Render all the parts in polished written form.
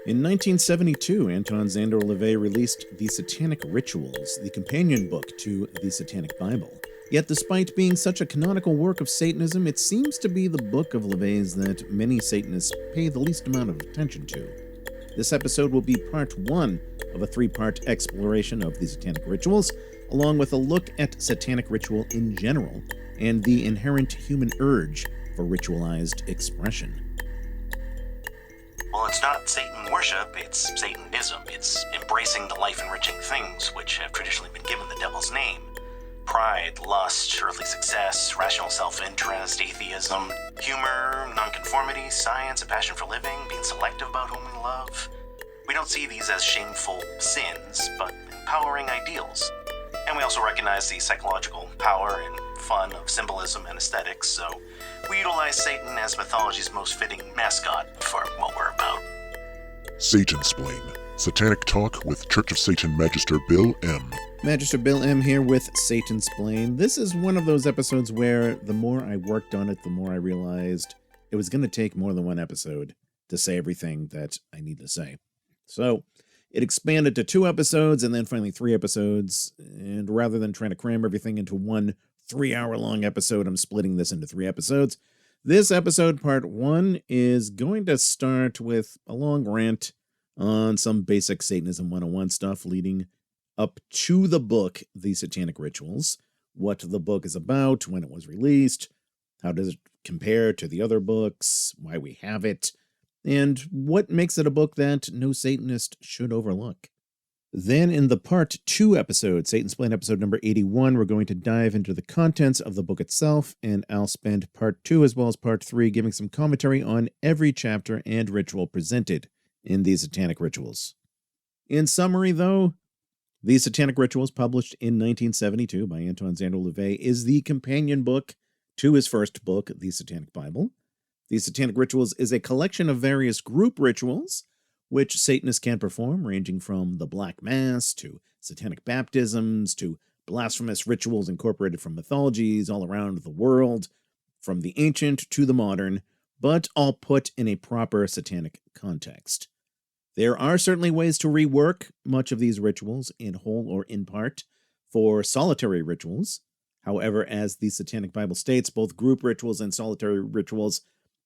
In 1972, Anton Szandor LaVey released The Satanic Rituals, the companion book to the Satanic Bible. Yet despite being such a canonical work of Satanism, it seems to be the book of LaVey's that many Satanists pay the least amount of attention to. This episode will be part 1 of a 3-part exploration of the Satanic Rituals, along with a look at Satanic ritual in general and the inherent human urge for ritualized expression. Well, it's not Satan worship, it's Satanism. It's embracing the life-enriching things which have traditionally been given the devil's name. Pride, lust, earthly success, rational self-interest, atheism, humor, nonconformity, science, a passion for living, being selective about whom we love. We don't see these as shameful sins, but empowering ideals. And we also recognize the psychological power and fun of symbolism and aesthetics, so we utilize Satan as mythology's most fitting mascot for what we're about. Satansplain, Satanic Talk with Church of Satan Magister Bill M. Magister Bill M. here with Satansplain. This is one of those episodes where the more I worked on it, the more I realized it was going to take more than one episode to say everything that I need to say. So it expanded to 2 episodes and then finally 3 episodes. And rather than trying to cram everything into one 3-hour-long episode, I'm splitting this into 3 episodes. This episode, part 1, is going to start with a long rant on some basic Satanism 101 stuff leading up to the book, The Satanic Rituals, what the book is about, when it was released, how does it compare to the other books, why we have it, and what makes it a book that no Satanist should overlook. Then in the part 2 episode, Satansplain episode number 81, we're going to dive into the contents of the book itself, and I'll spend part 2 as well as part 3 giving some commentary on every chapter and ritual presented in these Satanic Rituals. In summary, though, The Satanic Rituals, published in 1972 by Anton Szandor LaVey, is the companion book to his first book, The Satanic Bible. The Satanic Rituals is a collection of various group rituals which Satanists can perform, ranging from the Black Mass to satanic baptisms to blasphemous rituals incorporated from mythologies all around the world, from the ancient to the modern, but all put in a proper satanic context. There are certainly ways to rework much of these rituals, in whole or in part, for solitary rituals. However, as the Satanic Bible states, both group rituals and solitary rituals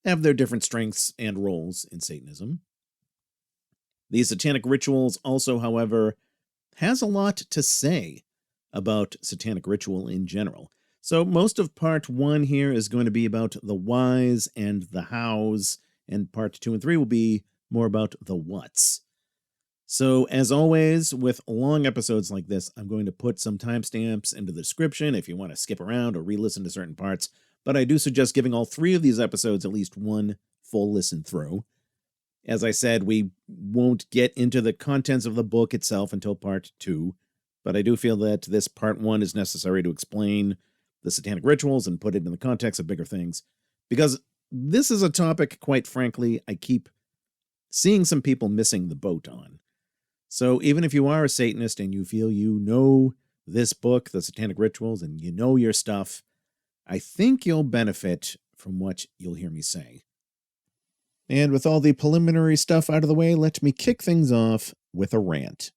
have their different strengths and roles in Satanism. The Satanic Rituals also, however, has a lot to say about satanic ritual in general. So most of part 1 here is going to be about the whys and the hows, and part 2 and 3 will be more about the whats. So, as always, with long episodes like this, I'm going to put some timestamps into the description if you want to skip around or re-listen to certain parts, but I do suggest giving all 3 of these episodes at least one full listen through. As I said, we won't get into the contents of the book itself until part 2, but I do feel that this part 1 is necessary to explain the Satanic Rituals and put it in the context of bigger things, because this is a topic, quite frankly, I keep seeing some people missing the boat on. So even if you are a Satanist and you feel you know this book, The Satanic Rituals, and you know your stuff, I think you'll benefit from what you'll hear me say. And with all the preliminary stuff out of the way, let me kick things off with a rant.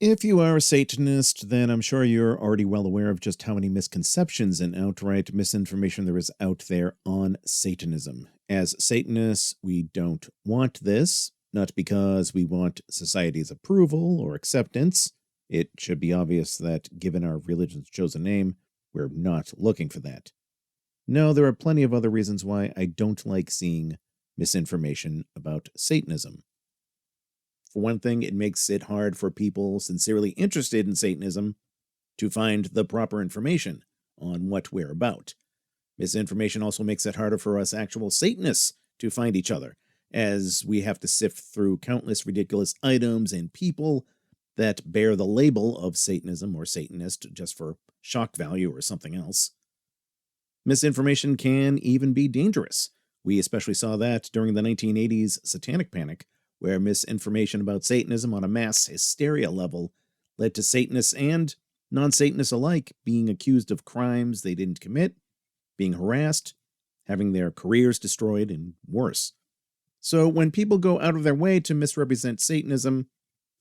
If you are a Satanist, then I'm sure you're already well aware of just how many misconceptions and outright misinformation there is out there on Satanism. As Satanists, we don't want this, not because we want society's approval or acceptance. It should be obvious that, given our religion's chosen name, we're not looking for that. No, there are plenty of other reasons why I don't like seeing misinformation about Satanism. For one thing, it makes it hard for people sincerely interested in Satanism to find the proper information on what we're about. Misinformation also makes it harder for us actual Satanists to find each other, as we have to sift through countless ridiculous items and people that bear the label of Satanism or Satanist just for shock value or something else. Misinformation can even be dangerous. We especially saw that during the 1980s Satanic Panic, where misinformation about Satanism on a mass hysteria level led to Satanists and non-Satanists alike being accused of crimes they didn't commit, being harassed, having their careers destroyed, and worse. So when people go out of their way to misrepresent Satanism,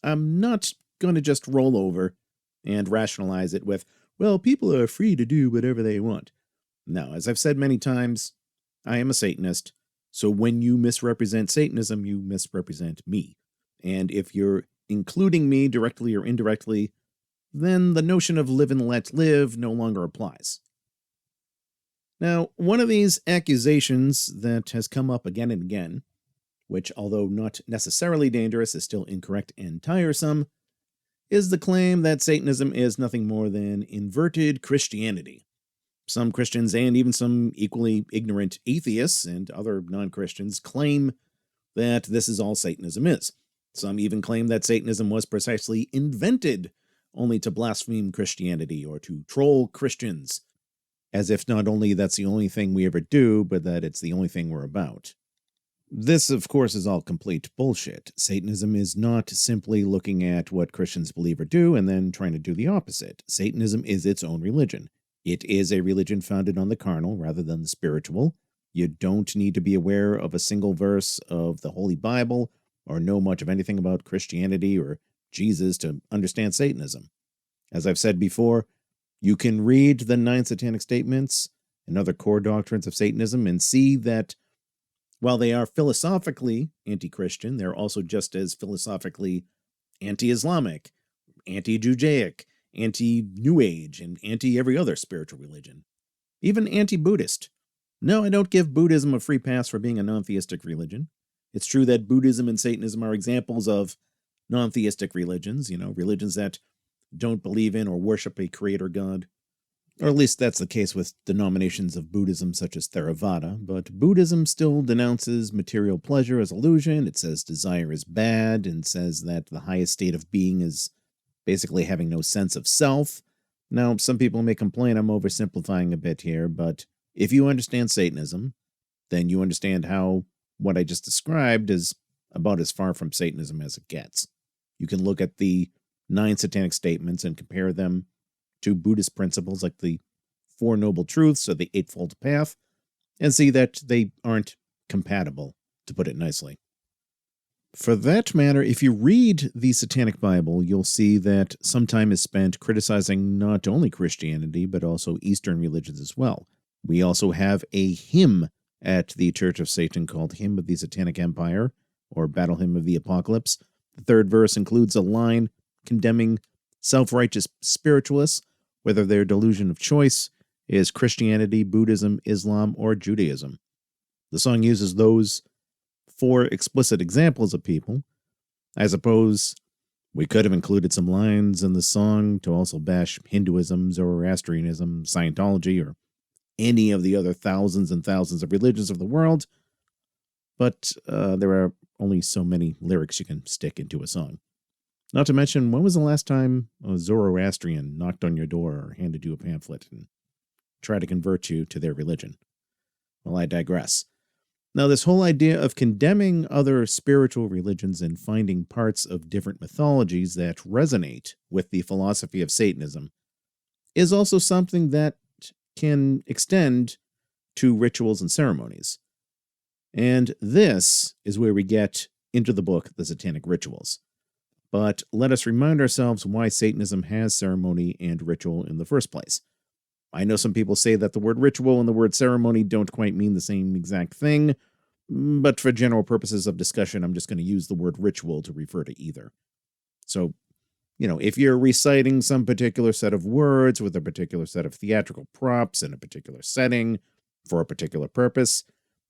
I'm not going to just roll over and rationalize it with, well, people are free to do whatever they want. No, as I've said many times, I am a Satanist, so when you misrepresent Satanism, you misrepresent me. And if you're including me directly or indirectly, then the notion of live and let live no longer applies. Now, one of these accusations that has come up again and again, which, although not necessarily dangerous, is still incorrect and tiresome, is the claim that Satanism is nothing more than inverted Christianity. Some Christians and even some equally ignorant atheists and other non-Christians claim that this is all Satanism is. Some even claim that Satanism was precisely invented only to blaspheme Christianity or to troll Christians, as if not only that's the only thing we ever do, but that it's the only thing we're about. This, of course, is all complete bullshit. Satanism is not simply looking at what Christians believe or do and then trying to do the opposite. Satanism is its own religion. It is a religion founded on the carnal rather than the spiritual. You don't need to be aware of a single verse of the Holy Bible or know much of anything about Christianity or Jesus to understand Satanism. As I've said before, you can read the 9 Satanic Statements and other core doctrines of Satanism and see that while they are philosophically anti-Christian, they're also just as philosophically anti-Islamic, anti-Judaic, anti-New Age, and anti-every other spiritual religion. Even anti-Buddhist. No, I don't give Buddhism a free pass for being a non-theistic religion. It's true that Buddhism and Satanism are examples of non-theistic religions, religions that don't believe in or worship a creator god. Or at least that's the case with denominations of Buddhism such as Theravada, but Buddhism still denounces material pleasure as illusion. It says desire is bad and says that the highest state of being is basically having no sense of self. Now, some people may complain I'm oversimplifying a bit here, but if you understand Satanism, then you understand how what I just described is about as far from Satanism as it gets. You can look at the 9 Satanic Statements and compare them to Buddhist principles like the Four Noble Truths or the Eightfold Path, and see that they aren't compatible, to put it nicely. For that matter, if you read the Satanic Bible, you'll see that some time is spent criticizing not only Christianity, but also Eastern religions as well. We also have a hymn at the Church of Satan called Hymn of the Satanic Empire, or Battle Hymn of the Apocalypse. The third verse includes a line condemning self-righteous spiritualists, whether their delusion of choice is Christianity, Buddhism, Islam, or Judaism. The song uses those 4 explicit examples of people. I suppose we could have included some lines in the song to also bash Hinduism, Zoroastrianism, Scientology, or any of the other thousands and thousands of religions of the world, but there are only so many lyrics you can stick into a song. Not to mention, when was the last time a Zoroastrian knocked on your door or handed you a pamphlet and tried to convert you to their religion? Well, I digress. Now, this whole idea of condemning other spiritual religions and finding parts of different mythologies that resonate with the philosophy of Satanism is also something that can extend to rituals and ceremonies. And this is where we get into the book, The Satanic Rituals. But let us remind ourselves why Satanism has ceremony and ritual in the first place. I know some people say that the word ritual and the word ceremony don't quite mean the same exact thing, but for general purposes of discussion, I'm just going to use the word ritual to refer to either. So, if you're reciting some particular set of words with a particular set of theatrical props in a particular setting for a particular purpose,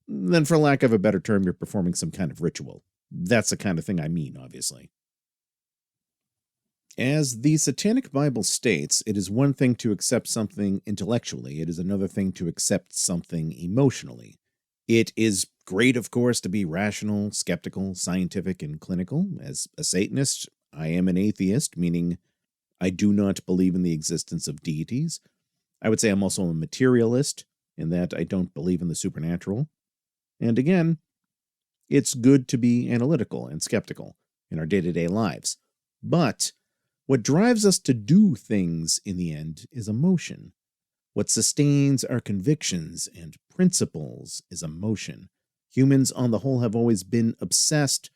then for lack of a better term, you're performing some kind of ritual. That's the kind of thing I mean, obviously. As the Satanic Bible states, it is one thing to accept something intellectually. It is another thing to accept something emotionally. It is great, of course, to be rational, skeptical, scientific, and clinical. As a Satanist, I am an atheist, meaning I do not believe in the existence of deities. I would say I'm also a materialist, in that I don't believe in the supernatural. And again, it's good to be analytical and skeptical in our day-to-day lives. But what drives us to do things in the end is emotion. What sustains our convictions and principles is emotion. Humans, on the whole, have always been obsessed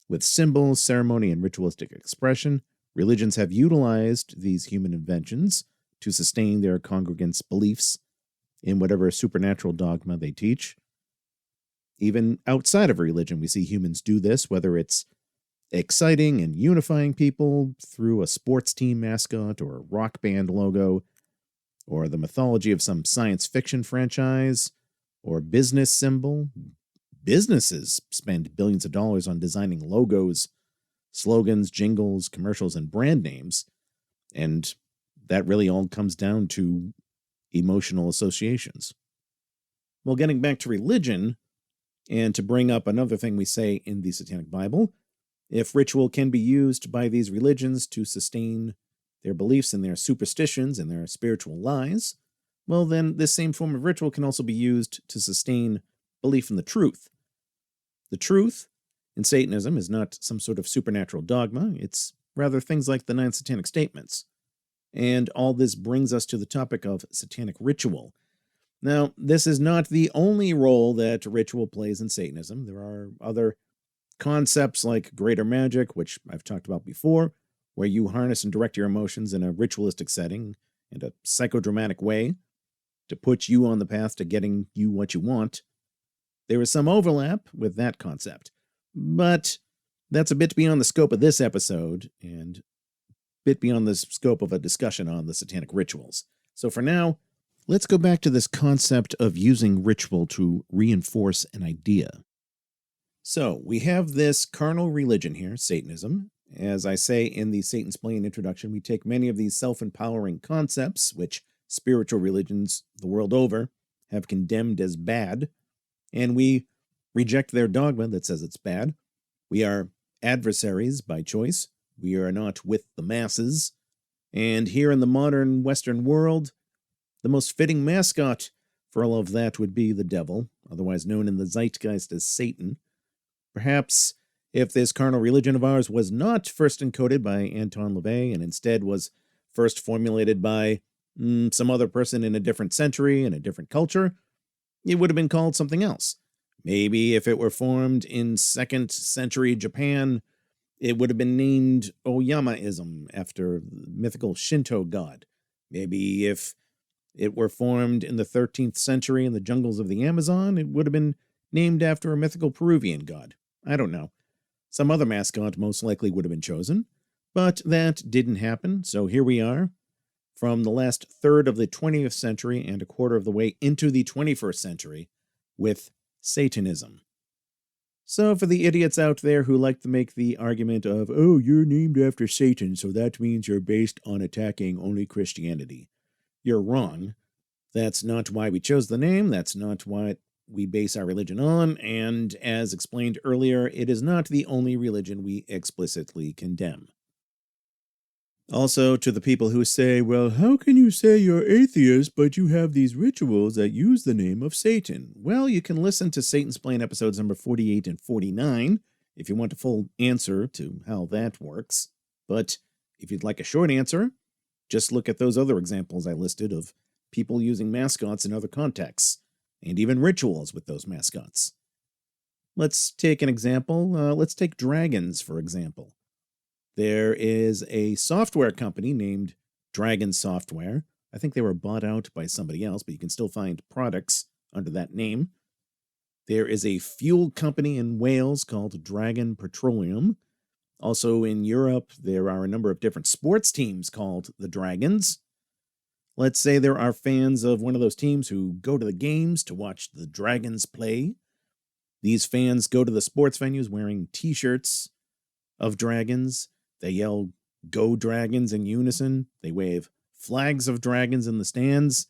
with symbols, ceremony, and ritualistic expression. Religions have utilized these human inventions to sustain their congregants' beliefs in whatever supernatural dogma they teach. Even outside of religion, we see humans do this, whether it's exciting and unifying people through a sports team mascot or a rock band logo, or the mythology of some science fiction franchise, or business symbol. Businesses spend billions of dollars on designing logos, slogans, jingles, commercials, and brand names, and that really all comes down to emotional associations. Well, getting back to religion, and to bring up another thing we say in the Satanic Bible, if ritual can be used by these religions to sustain their beliefs and their superstitions and their spiritual lies, well, then this same form of ritual can also be used to sustain belief in the truth. The truth in Satanism is not some sort of supernatural dogma, it's rather things like the 9 satanic statements. And all this brings us to the topic of satanic ritual. Now, this is not the only role that ritual plays in Satanism. There are other concepts like greater magic, which I've talked about before, where you harness and direct your emotions in a ritualistic setting and a psychodramatic way to put you on the path to getting you what you want. There is some overlap with that concept, but that's a bit beyond the scope of this episode and a bit beyond the scope of a discussion on the satanic rituals. So for now, let's go back to this concept of using ritual to reinforce an idea. So we have this carnal religion here, Satanism. As I say in the Satansplain introduction, we take many of these self-empowering concepts, which spiritual religions the world over have condemned as bad, and we reject their dogma that says it's bad. We are adversaries by choice. We are not with the masses. And here in the modern Western world, the most fitting mascot for all of that would be the devil, otherwise known in the zeitgeist as Satan. Perhaps if this carnal religion of ours was not first encoded by Anton LaVey and instead was first formulated by some other person in a different century, in a different culture, it would have been called something else. Maybe if it were formed in 2nd century Japan, it would have been named Oyamaism after the mythical Shinto god. Maybe if it were formed in the 13th century in the jungles of the Amazon, it would have been named after a mythical Peruvian god. I don't know. Some other mascot most likely would have been chosen, but that didn't happen, so here we are, from the last third of the 20th century and a quarter of the way into the 21st century, with Satanism. So for the idiots out there who like to make the argument of, oh, you're named after Satan, so that means you're based on attacking only Christianity, you're wrong. That's not why we chose the name, that's not what we base our religion on, and as explained earlier, it is not the only religion we explicitly condemn. Also, to the people who say, well, how can you say you're atheist, but you have these rituals that use the name of Satan? Well, you can listen to Satansplain episodes number 48 and 49 if you want a full answer to how that works. But if you'd like a short answer, just look at those other examples I listed of people using mascots in other contexts, and even rituals with those mascots. Let's take an example. Let's take dragons, for example. There is a software company named Dragon Software. I think they were bought out by somebody else, but you can still find products under that name. There is a fuel company in Wales called Dragon Petroleum. Also in Europe, there are a number of different sports teams called the Dragons. Let's say there are fans of one of those teams who go to the games to watch the Dragons play. These fans go to the sports venues wearing t-shirts of dragons. They yell, "Go Dragons" in unison. They wave flags of dragons in the stands.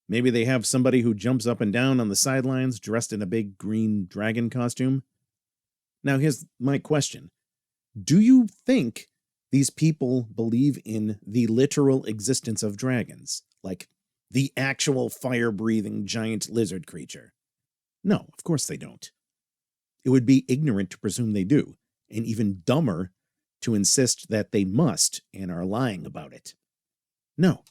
Maybe they have somebody who jumps up and down on the sidelines dressed in a big green dragon costume. Now here's my question. Do you think these people believe in the literal existence of dragons? Like the actual fire-breathing giant lizard creature? No, of course they don't. It would be ignorant to presume they do, and even dumber to insist that they must and are lying about it. No,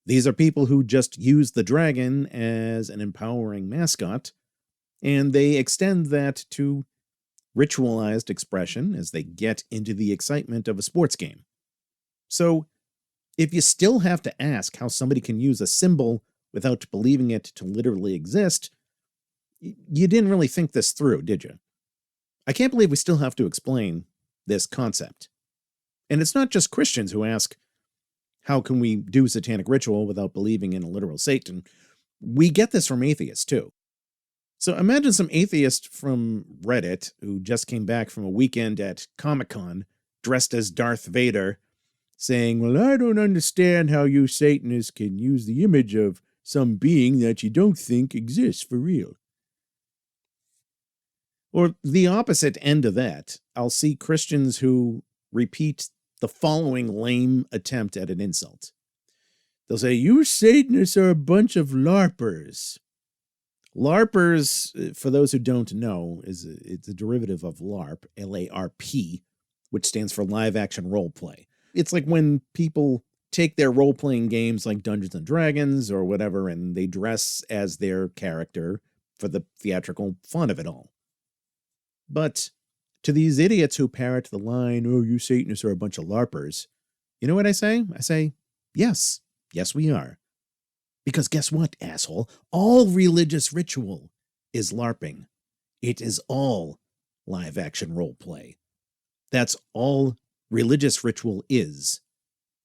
these are people who just use the dragon as an empowering mascot And they extend that to ritualized expression as they get into the excitement of a sports game. So, if you still have to ask how somebody can use a symbol without believing it to literally exist, you didn't really think this through, did you? I can't believe we still have to explain this concept. And it's not just Christians who ask, how can we do satanic ritual without believing in a literal Satan? We get this from atheists, too. So imagine some atheist from Reddit who just came back from a weekend at Comic-Con dressed as Darth Vader, saying, well, I don't understand how you Satanists can use the image of some being that you don't think exists for real. Or the opposite end of that, I'll see Christians who repeat the following lame attempt at an insult. They'll say, you Satanists are a bunch of LARPers. LARPers, for those who don't know, it's a derivative of LARP, L-A-R-P, which stands for live action role play. It's like when people take their role-playing games like Dungeons & Dragons or whatever, and they dress as their character for the theatrical fun of it all. But to these idiots who parrot the line, oh, you Satanists are a bunch of LARPers, you know what I say? I say, yes, we are. Because guess what, asshole? All religious ritual is LARPing. It is all live-action role-play. That's all religious ritual is.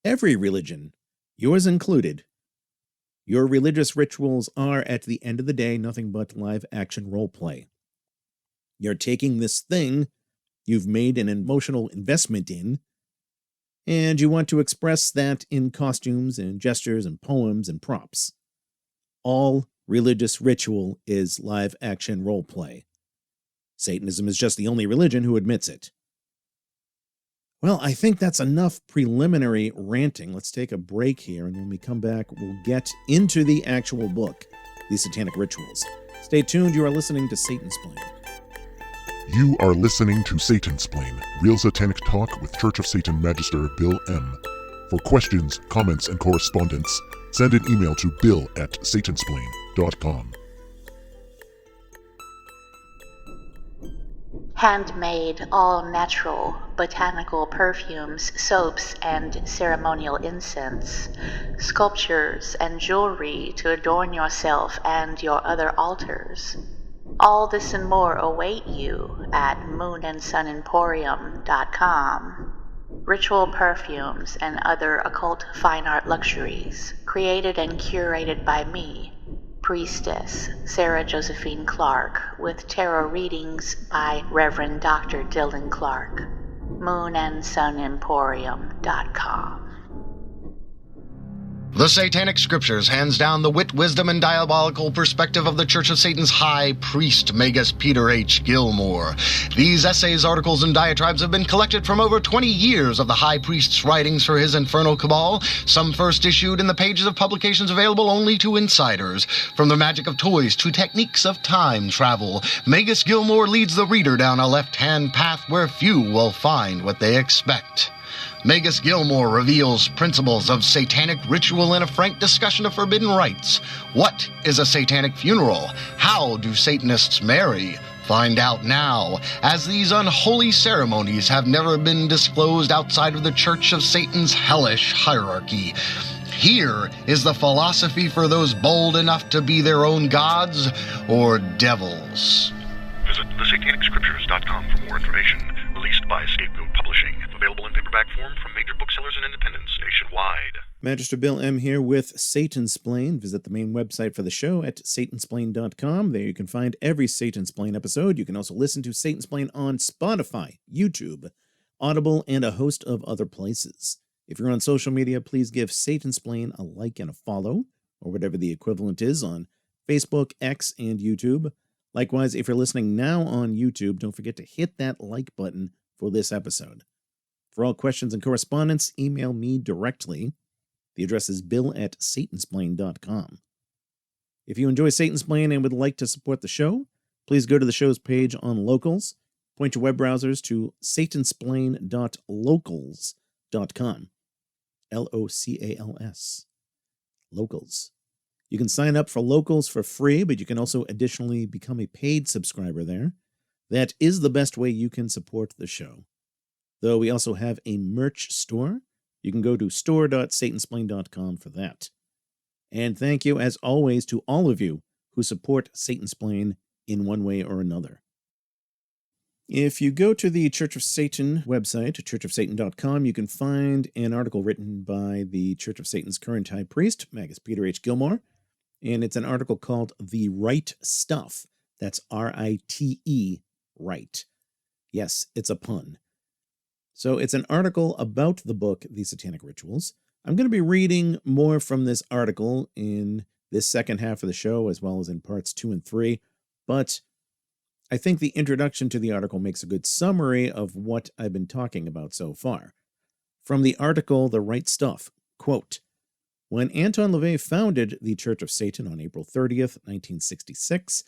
Every religion, yours included. Your religious rituals are, at the end of the day, nothing but live-action role-play. You're taking this thing you've made an emotional investment in, and you want to express that in costumes and gestures and poems and props. All religious ritual is live-action role-play. Satanism is just the only religion who admits it. Well, I think that's enough preliminary ranting. Let's take a break here, and when we come back, we'll get into the actual book, The Satanic Rituals. Stay tuned. You are listening to Satansplain. You are listening to Satansplain, real satanic talk with Church of Satan Magister Bill M. For questions, comments, and correspondence, send an email to bill@satansplain.com. Handmade, all-natural, botanical perfumes, soaps, and ceremonial incense, sculptures and jewelry to adorn yourself and your other altars. All this and more await you at moonandsunemporium.com. Ritual perfumes and other occult fine art luxuries, created and curated by me, Priestess Sarah Josephine Clark, with tarot readings by Reverend Dr. Dylan Clark. moonandsunemporium.com. The Satanic Scriptures hands down the wit, wisdom, and diabolical perspective of the Church of Satan's High Priest, Magus Peter H. Gilmore. These essays, articles, and diatribes have been collected from over 20 years of the High Priest's writings for his Infernal Cabal, some first issued in the pages of publications available only to insiders. From the magic of toys to techniques of time travel, Magus Gilmore leads the reader down a left-hand path where few will find what they expect. Magus Gilmore reveals principles of satanic ritual in a frank discussion of forbidden rites. What is a satanic funeral? How do Satanists marry? Find out now, as these unholy ceremonies have never been disclosed outside of the Church of Satan's hellish hierarchy. Here is the philosophy for those bold enough to be their own gods or devils. Visit thesatanicscriptures.com for more information. Released by Scapegoat Publishing. Available in paperback form from major booksellers and independents nationwide. Magister Bill M. here with Satansplain. Visit the main website for the show at satansplain.com. There you can find every Satansplain episode. You can also listen to Satansplain on Spotify, YouTube, Audible, and a host of other places. If you're on social media, please give Satansplain a like and a follow, or whatever the equivalent is on Facebook, X, and YouTube. Likewise, if you're listening now on YouTube, don't forget to hit that like button for this episode. For all questions and correspondence, email me directly. The address is bill@satansplain.com. If you enjoy Satansplain and would like to support the show, please go to the show's page on Locals. Point your web browsers to satansplain.locals.com. Locals. Locals. You can sign up for Locals for free, but you can also additionally become a paid subscriber there. That is the best way you can support the show. Though we also have a merch store. You can go to store.satansplain.com for that. And thank you, as always, to all of you who support Satansplain in one way or another. If you go to the Church of Satan website, churchofsatan.com, you can find an article written by the Church of Satan's current high priest, Magus Peter H. Gilmore, and it's an article called The Rite Stuff. That's R-I-T-E, Rite. Yes, it's a pun. So it's an article about the book, The Satanic Rituals. I'm going to be reading more from this article in this second half of the show, as well as in parts 2 and 3, but I think the introduction to the article makes a good summary of what I've been talking about so far. From the article, The Rite Stuff, quote, when Anton LaVey founded the Church of Satan on April 30th, 1966,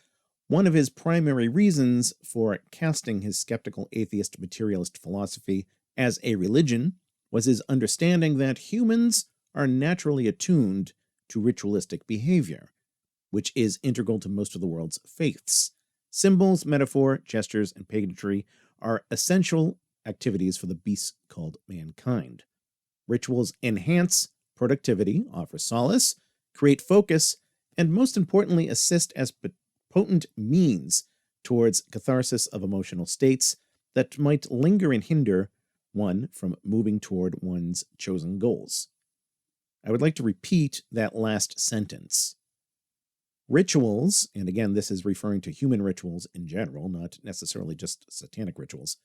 one of his primary reasons for casting his skeptical atheist materialist philosophy as a religion was his understanding that humans are naturally attuned to ritualistic behavior, which is integral to most of the world's faiths. Symbols, metaphor, gestures, and pageantry are essential activities for the beasts called mankind. Rituals enhance productivity, offer solace, create focus, and most importantly, assist as potent means towards catharsis of emotional states that might linger and hinder one from moving toward one's chosen goals. I would like to repeat that last sentence. Rituals, and again, this is referring to human rituals in general, not necessarily just satanic rituals.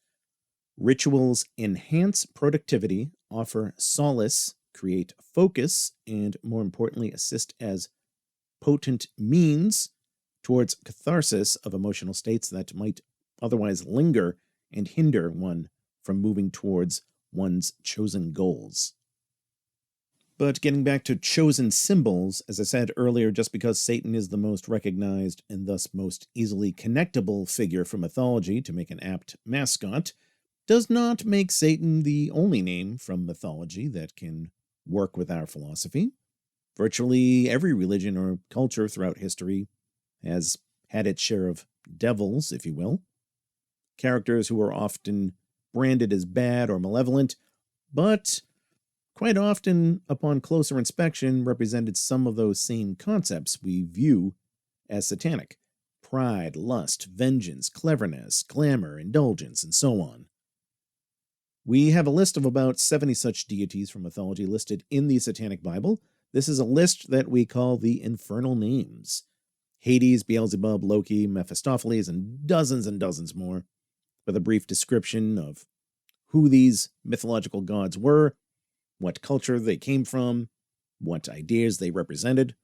Rituals enhance productivity, offer solace, create focus, and more importantly, assist as potent means towards catharsis of emotional states that might otherwise linger and hinder one from moving towards one's chosen goals. But getting back to chosen symbols, as I said earlier, just because Satan is the most recognized and thus most easily connectable figure from mythology to make an apt mascot, does not make Satan the only name from mythology that can work with our philosophy. Virtually every religion or culture throughout history has had its share of devils, if you will. Characters who are often branded as bad or malevolent, but quite often, upon closer inspection, represented some of those same concepts we view as satanic. Pride, lust, vengeance, cleverness, glamour, indulgence, and so on. We have a list of about 70 such deities from mythology listed in the Satanic Bible. This is a list that we call the Infernal names. Hades, Beelzebub, Loki, Mephistopheles, and dozens more, with a brief description of who these mythological gods were, what culture they came from, what ideas they represented.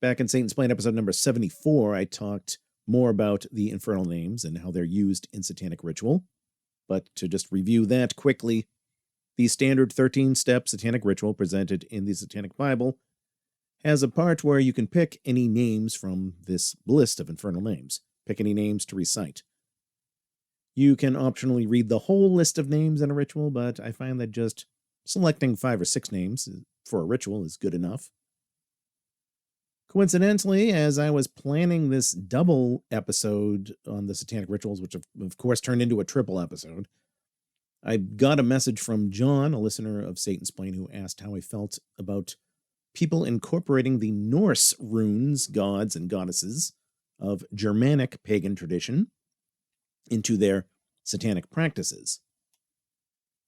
Back in Satansplain episode number 74, I talked more about the infernal names and how they're used in satanic ritual. But to just review that quickly, the standard 13-step satanic ritual presented in the Satanic Bible has a part where you can pick any names from this list of infernal names. Pick any names to recite. You can optionally read the whole list of names in a ritual, but I find that just selecting 5 or 6 names for a ritual is good enough. Coincidentally, as I was planning this double episode on the Satanic Rituals, which of course turned into a triple episode, I got a message from John, a listener of Satansplain, who asked how I felt about people incorporating the Norse runes, gods, and goddesses of Germanic pagan tradition into their satanic practices.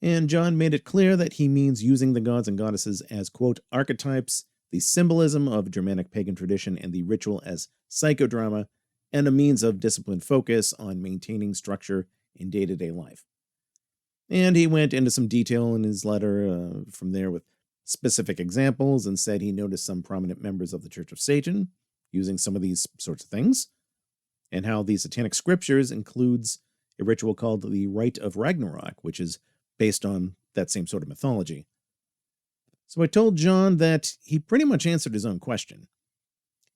And John made it clear that he means using the gods and goddesses as, quote, archetypes, the symbolism of Germanic pagan tradition, and the ritual as psychodrama, and a means of disciplined focus on maintaining structure in day-to-day life. And he went into some detail in his letter from there with specific examples and said he noticed some prominent members of the Church of Satan using some of these sorts of things, and how the Satanic Scriptures includes a ritual called the Rite of Ragnarok, which is based on that same sort of mythology. So I told John that he pretty much answered his own question.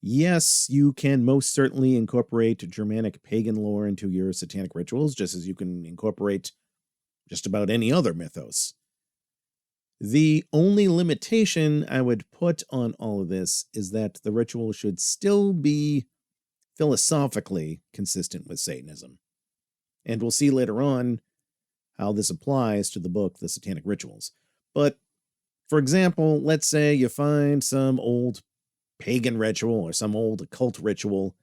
Yes, you can most certainly incorporate Germanic pagan lore into your satanic rituals, just as you can incorporate just about any other mythos. The only limitation I would put on all of this is that the ritual should still be philosophically consistent with Satanism. And we'll see later on how this applies to the book, The Satanic Rituals. But, for example, let's say you find some old pagan ritual or some old occult ritual,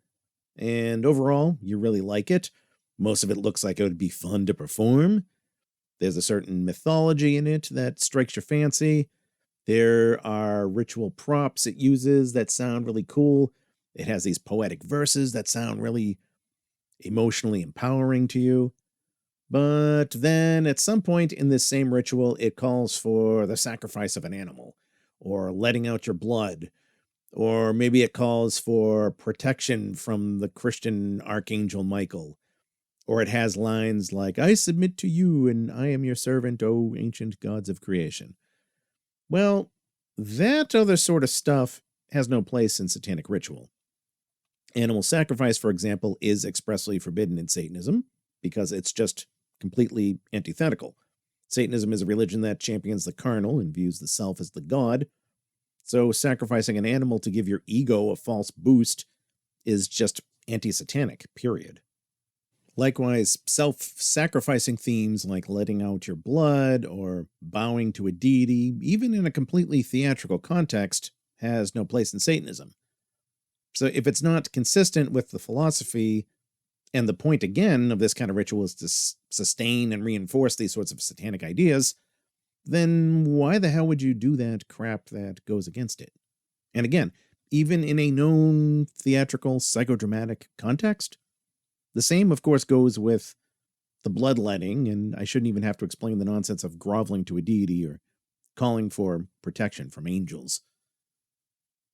and overall, you really like it. Most of it looks like it would be fun to perform. There's a certain mythology in it that strikes your fancy. There are ritual props it uses that sound really cool. It has these poetic verses that sound really emotionally empowering to you. But then at some point in this same ritual, it calls for the sacrifice of an animal, or letting out your blood, or maybe it calls for protection from the Christian Archangel Michael, or it has lines like, "I submit to you and I am your servant, O ancient gods of creation." Well, that other sort of stuff has no place in satanic ritual. Animal sacrifice, for example, is expressly forbidden in Satanism because it's just completely antithetical. Satanism is a religion that champions the carnal and views the self as the god. So sacrificing an animal to give your ego a false boost is just anti-satanic, period. Likewise, self-sacrificing themes like letting out your blood or bowing to a deity, even in a completely theatrical context, has no place in Satanism. So if it's not consistent with the philosophy, and the point, again, of this kind of ritual is to sustain and reinforce these sorts of satanic ideas, then why the hell would you do that crap that goes against it? And again, even in a known theatrical, psychodramatic context, the same, of course, goes with the bloodletting, and I shouldn't even have to explain the nonsense of groveling to a deity or calling for protection from angels.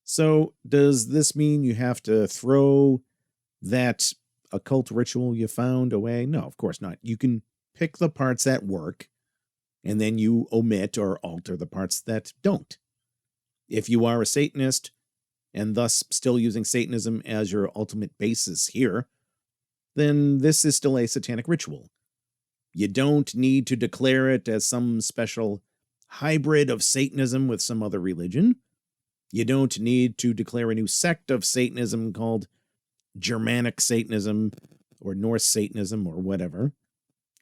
So, does this mean you have to throw that occult ritual you found away? No, of course not. You can pick the parts that work, and then you omit or alter the parts that don't. If you are a Satanist, and thus still using Satanism as your ultimate basis here, then this is still a satanic ritual. You don't need to declare it as some special hybrid of Satanism with some other religion. You don't need to declare a new sect of Satanism called Germanic Satanism or Norse Satanism or whatever.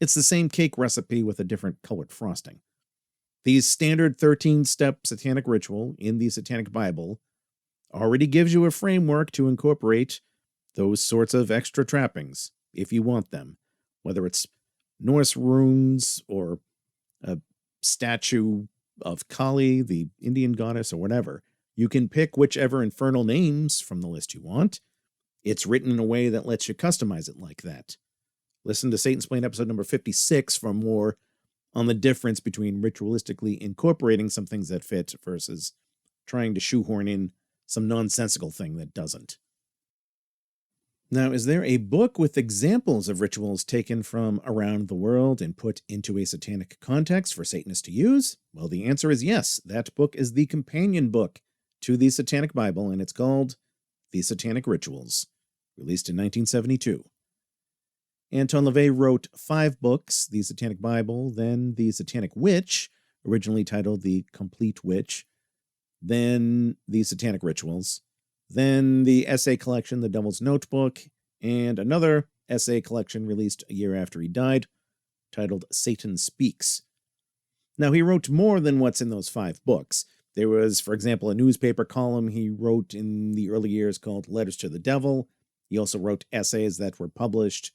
It's the same cake recipe with a different colored frosting. The standard 13-step satanic ritual in the Satanic Bible already gives you a framework to incorporate those sorts of extra trappings, if you want them, whether it's Norse runes or a statue of Kali, the Indian goddess, or whatever. You can pick whichever infernal names from the list you want. It's written in a way that lets you customize it like that. Listen to Satansplain episode number 56 for more on the difference between ritualistically incorporating some things that fit versus trying to shoehorn in some nonsensical thing that doesn't. Now, is there a book with examples of rituals taken from around the world and put into a satanic context for Satanists to use? Well, the answer is yes. That book is the companion book to the Satanic Bible, and it's called The Satanic Rituals, released in 1972. Anton LaVey wrote 5 books, The Satanic Bible, then The Satanic Witch, originally titled The Complete Witch, then The Satanic Rituals, then the essay collection, The Devil's Notebook, and another essay collection released a year after he died, titled Satan Speaks. Now, he wrote more than what's in those 5 books. There was, for example, a newspaper column he wrote in the early years called Letters to the Devil. He also wrote essays that were published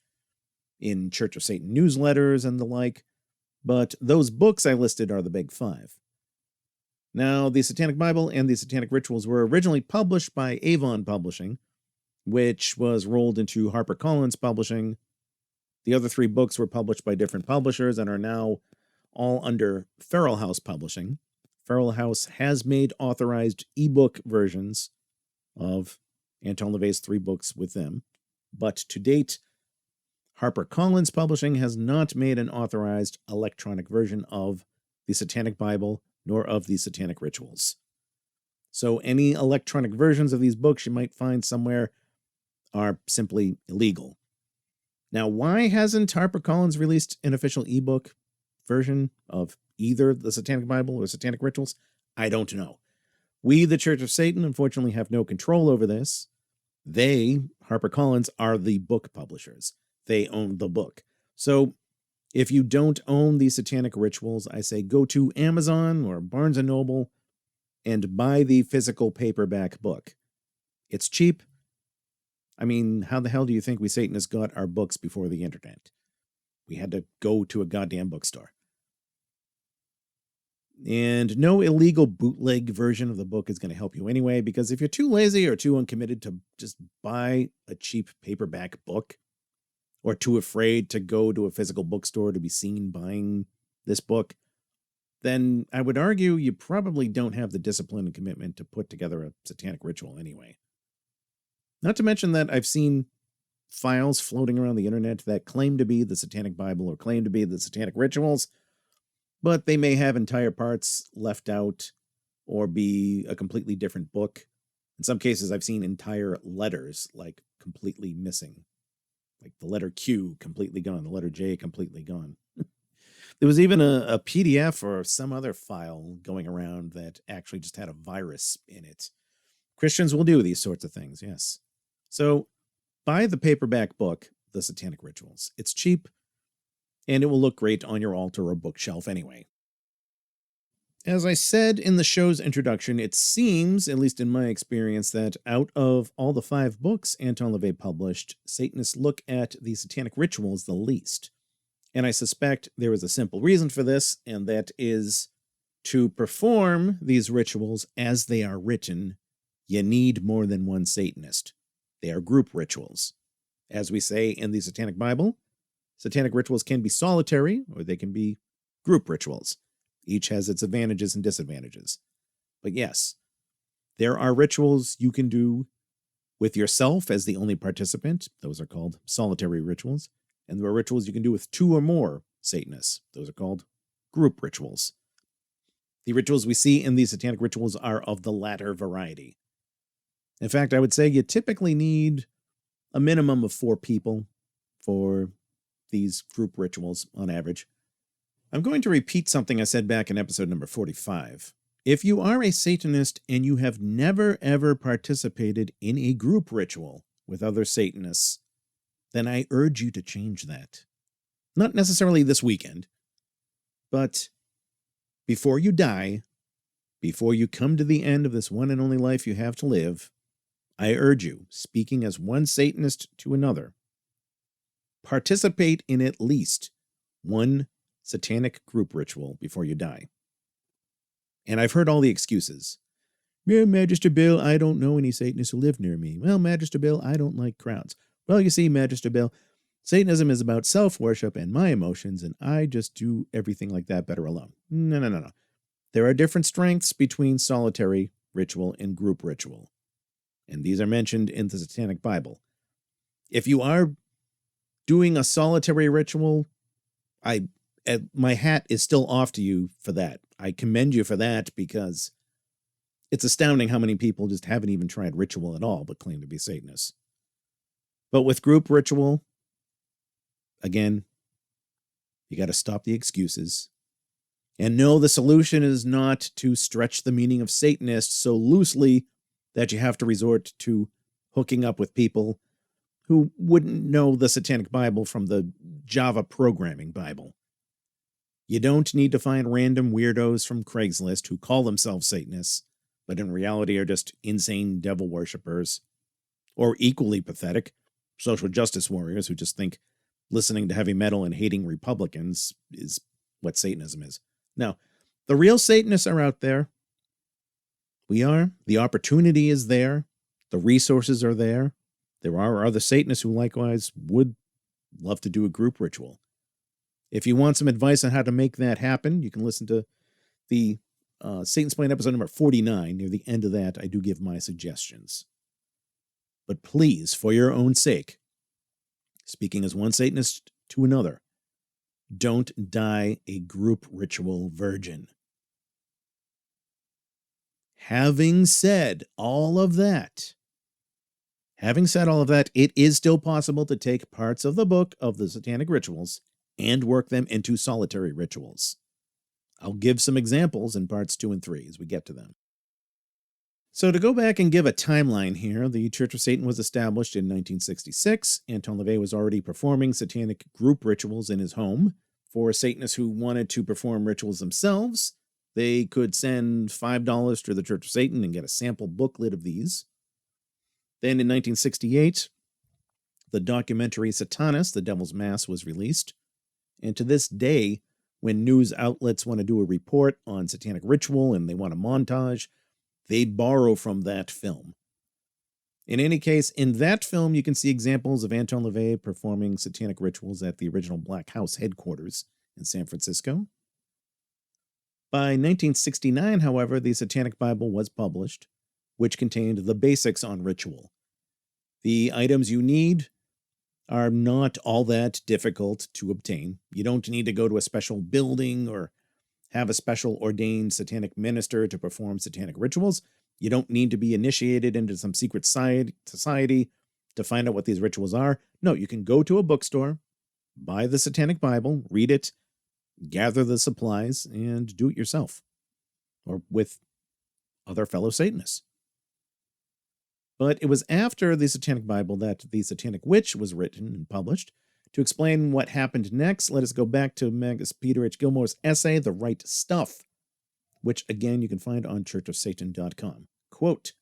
in Church of Satan newsletters and the like. But those books I listed are the big 5. Now, the Satanic Bible and the Satanic Rituals were originally published by Avon Publishing, which was rolled into HarperCollins Publishing. The other 3 books were published by different publishers and are now all under Feral House Publishing. Feral House has made authorized ebook versions of Anton LaVey's 3 books with them, but to date, HarperCollins Publishing has not made an authorized electronic version of the Satanic Bible nor of the Satanic Rituals. So any electronic versions of these books you might find somewhere are simply illegal. Now, why hasn't HarperCollins released an official ebook version of either the Satanic Bible or Satanic Rituals? I don't know. We, the Church of Satan, unfortunately have no control over this. They, HarperCollins, are the book publishers. They own the book. So if you don't own the Satanic Rituals, I say go to Amazon or Barnes & Noble and buy the physical paperback book. It's cheap. I mean, how the hell do you think we Satanists got our books before the internet? We had to go to a goddamn bookstore. And no illegal bootleg version of the book is going to help you anyway, because if you're too lazy or too uncommitted to just buy a cheap paperback book, or too afraid to go to a physical bookstore to be seen buying this book, then I would argue you probably don't have the discipline and commitment to put together a satanic ritual anyway. Not to mention that I've seen files floating around the internet that claim to be the Satanic Bible or claim to be the Satanic Rituals, but they may have entire parts left out or be a completely different book. In some cases, I've seen entire letters, like, completely missing. Like the letter Q completely gone, the letter J completely gone. There was even a PDF or some other file going around that actually just had a virus in it. Christians will do these sorts of things, yes. So buy the paperback book, The Satanic Rituals. It's cheap, and it will look great on your altar or bookshelf anyway. As I said in the show's introduction, it seems, at least in my experience, that out of all the 5 books Anton LaVey published, Satanists look at the Satanic Rituals the least. And I suspect there is a simple reason for this, and that is to perform these rituals as they are written, you need more than one Satanist. They are group rituals. As we say in the Satanic Bible, Satanic rituals can be solitary, or they can be group rituals. Each has its advantages and disadvantages. But yes, there are rituals you can do with yourself as the only participant. Those are called solitary rituals. And there are rituals you can do with 2 or more Satanists. Those are called group rituals. The rituals we see in these Satanic Rituals are of the latter variety. In fact, I would say you typically need a minimum of 4 people for these group rituals on average. I'm going to repeat something I said back in episode number 45. If you are a Satanist and you have never ever participated in a group ritual with other Satanists, then I urge you to change that. Not necessarily this weekend, but before you die, before you come to the end of this one and only life you have to live, I urge you, speaking as one Satanist to another, participate in at least one satanic group ritual before you die. And I've heard all the excuses. Yeah, Magister Bill, I don't know any Satanists who live near me. Well, Magister Bill, I don't like crowds. Well, you see, Magister Bill, Satanism is about self-worship and my emotions, and I just do everything like that better alone. No. There are different strengths between solitary ritual and group ritual, and these are mentioned in the Satanic Bible. If you are doing a solitary ritual, my hat is still off to you for that. I commend you for that, because it's astounding how many people just haven't even tried ritual at all but claim to be Satanists. But with group ritual, again, you got to stop the excuses. And no, the solution is not to stretch the meaning of Satanist so loosely that you have to resort to hooking up with people who wouldn't know the Satanic Bible from the Java programming Bible. You don't need to find random weirdos from Craigslist who call themselves Satanists, but in reality are just insane devil worshippers, or equally pathetic, social justice warriors who just think listening to heavy metal and hating Republicans is what Satanism is. Now, the real Satanists are out there. We are. The opportunity is there. The resources are there. There are other Satanists who likewise would love to do a group ritual. If you want some advice on how to make that happen, you can listen to the Satansplain episode number 49. Near the end of that, I do give my suggestions. But please, for your own sake, speaking as one Satanist to another, don't die a group ritual virgin. Having said all of that, it is still possible to take parts of the book of the Satanic Rituals and work them into solitary rituals. I'll give some examples in parts 2 and 3 as we get to them. So to go back and give a timeline here, the Church of Satan was established in 1966. Anton LaVey was already performing satanic group rituals in his home. For Satanists who wanted to perform rituals themselves, they could send $5 to the Church of Satan and get a sample booklet of these. Then in 1968, the documentary Satanist, The Devil's Mass, was released. And to this day, when news outlets want to do a report on satanic ritual and they want a montage, they borrow from that film. In any case, in that film, you can see examples of Anton LaVey performing satanic rituals at the original Black House headquarters in San Francisco. By 1969, however, the Satanic Bible was published, which contained the basics on ritual. The items you need are not all that difficult to obtain. You don't need to go to a special building or have a special ordained satanic minister to perform satanic rituals. You don't need to be initiated into some secret society to find out what these rituals are. No, you can go to a bookstore, buy the Satanic Bible, read it, gather the supplies, and do it yourself, or with other fellow Satanists. But it was after the Satanic Bible that the Satanic Witch was written and published. To explain what happened next, let us go back to Magus Peter H. Gilmore's essay, The Rite Stuff, which, again, you can find on churchofsatan.com. Quote,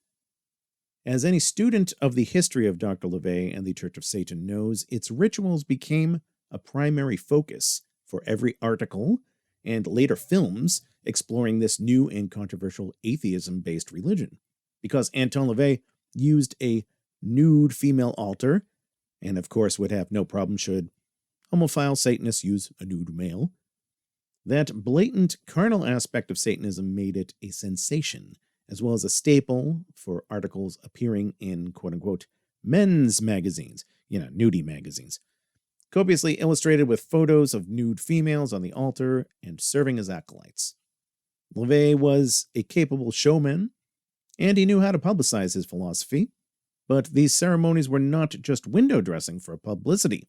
"As any student of the history of Dr. LaVey and the Church of Satan knows, its rituals became a primary focus for every article and later films exploring this new and controversial atheism-based religion, because Anton LaVey used a nude female altar, and of course would have no problem should homophile Satanists use a nude male. That blatant carnal aspect of Satanism made it a sensation, as well as a staple for articles appearing in quote-unquote men's magazines, nudie magazines, copiously illustrated with photos of nude females on the altar and serving as acolytes. LaVey was a capable showman, and he knew how to publicize his philosophy, but these ceremonies were not just window dressing for publicity.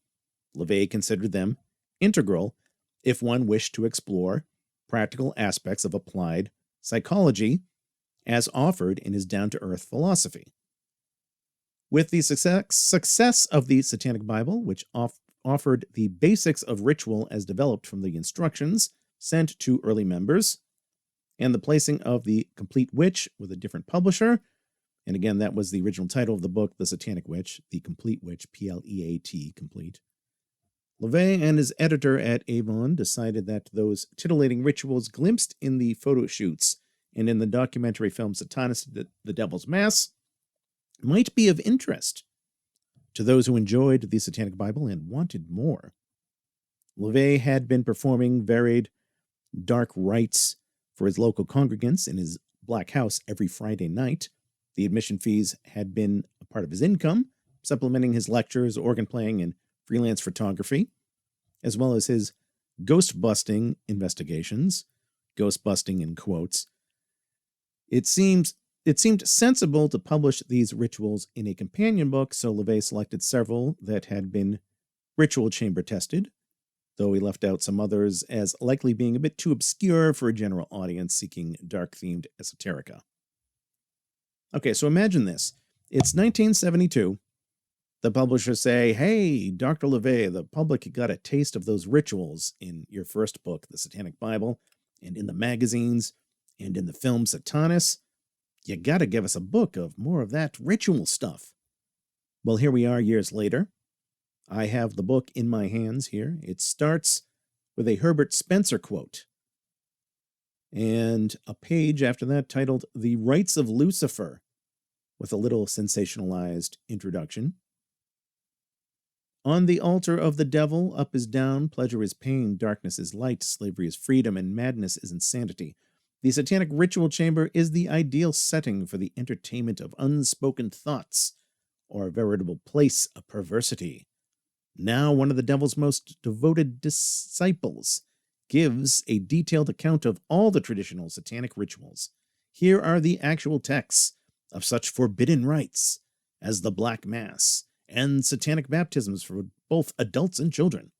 LaVey considered them integral if one wished to explore practical aspects of applied psychology as offered in his down-to-earth philosophy. With the success of the Satanic Bible, which offered the basics of ritual as developed from the instructions sent to early members, and the placing of The Complete Witch with a different publisher, and again, that was the original title of the book, The Satanic Witch, The Complete Witch, P-L-E-A-T, complete. LaVey and his editor at Avon decided that those titillating rituals glimpsed in the photo shoots and in the documentary film Satanist, The Devil's Mass might be of interest to those who enjoyed the Satanic Bible and wanted more. LaVey had been performing varied dark rites for his local congregants in his Black House every Friday night. The admission fees had been a part of his income, supplementing his lectures, organ playing, and freelance photography, as well as his ghost-busting investigations, ghost-busting in quotes. It seemed sensible to publish these rituals in a companion book, so LaVey selected several that had been ritual chamber tested, though he left out some others as likely being a bit too obscure for a general audience seeking dark-themed esoterica. Okay, so imagine this. It's 1972. The publishers say, hey, Dr. LaVey, the public got a taste of those rituals in your first book, The Satanic Bible, and in the magazines, and in the film Satanist. You gotta give us a book of more of that ritual stuff. Well, here we are years later. I have the book in my hands here. It starts with a Herbert Spencer quote, and a page after that titled The Rites of Lucifer, with a little sensationalized introduction. On the altar of the devil, up is down, pleasure is pain, darkness is light, slavery is freedom, and madness is insanity. The Satanic Ritual Chamber is the ideal setting for the entertainment of unspoken thoughts, or a veritable place of perversity. Now one of the devil's most devoted disciples gives a detailed account of all the traditional satanic rituals. Here are the actual texts of such forbidden rites as the Black Mass and satanic baptisms for both adults and children.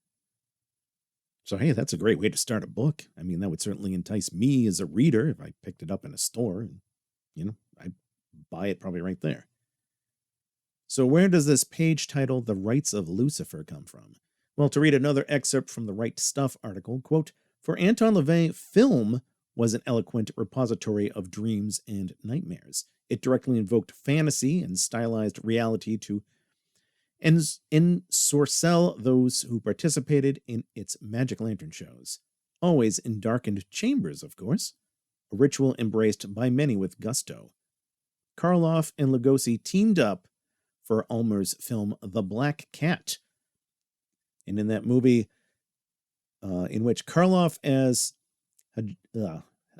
So, hey, that's a great way to start a book. I mean, that would certainly entice me as a reader if I picked it up in a store and, I'd buy it probably right there. So where does this page titled The Rites of Lucifer come from? Well, to read another excerpt from the Rite Stuff article, quote, for Anton LaVey, film was an eloquent repository of dreams and nightmares. It directly invoked fantasy and stylized reality to ensorcel those who participated in its magic lantern shows. Always in darkened chambers, of course. A ritual embraced by many with gusto. Karloff and Lugosi teamed up for Ulmer's film The Black Cat. And in that movie, in which Karloff as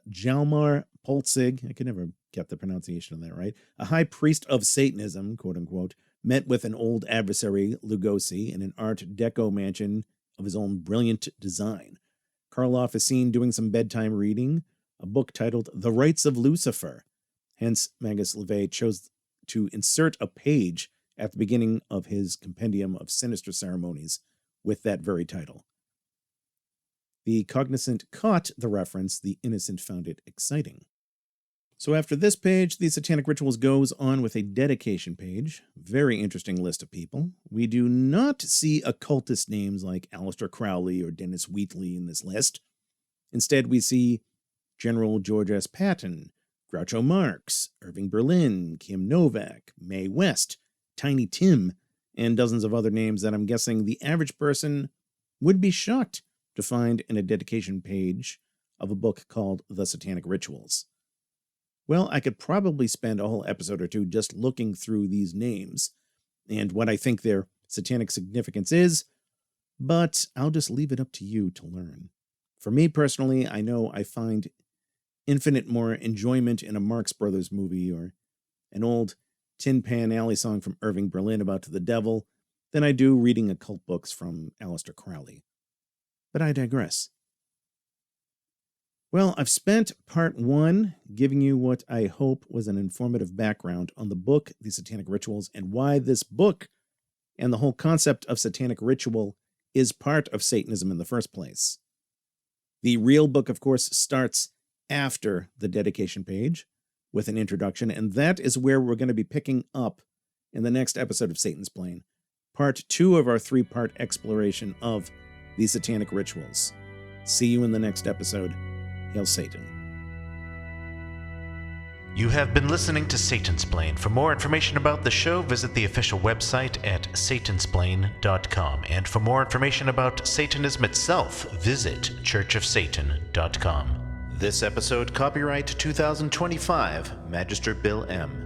Hjalmar Polzig, I could never get the pronunciation of that right, a high priest of Satanism, quote unquote, met with an old adversary, Lugosi, in an Art Deco mansion of his own brilliant design. Karloff is seen doing some bedtime reading, a book titled The Rites of Lucifer. Hence, Magus LaVey chose to insert a page at the beginning of his compendium of sinister ceremonies with that very title. The cognizant caught the reference, the innocent found it exciting. So after this page, the Satanic Rituals goes on with a dedication page. Very interesting list of people. We do not see occultist names like Aleister Crowley or Dennis Wheatley in this list. Instead, we see General George S. Patton, Groucho Marx, Irving Berlin, Kim Novak, Mae West, Tiny Tim, and dozens of other names that I'm guessing the average person would be shocked to find in a dedication page of a book called The Satanic Rituals. Well, I could probably spend a whole episode or two just looking through these names and what I think their satanic significance is, but I'll just leave it up to you to learn. For me personally, I know I find infinite more enjoyment in a Marx Brothers movie or an old Tin Pan Alley song from Irving Berlin about the devil than I do reading occult books from Aleister Crowley. But I digress. Well, I've spent part one giving you what I hope was an informative background on the book, The Satanic Rituals, and why this book and the whole concept of satanic ritual is part of Satanism in the first place. The real book, of course, starts after the dedication page with an introduction, and that is where we're going to be picking up in the next episode of Satansplain, part 2 of our 3-part exploration of the Satanic Rituals. See you in the next episode. Hail Satan. You have been listening to Satansplain. For more information about the show, visit the official website at satansplain.com. And for more information about Satanism itself, visit churchofsatan.com. This episode, copyright 2025, Magister Bill M.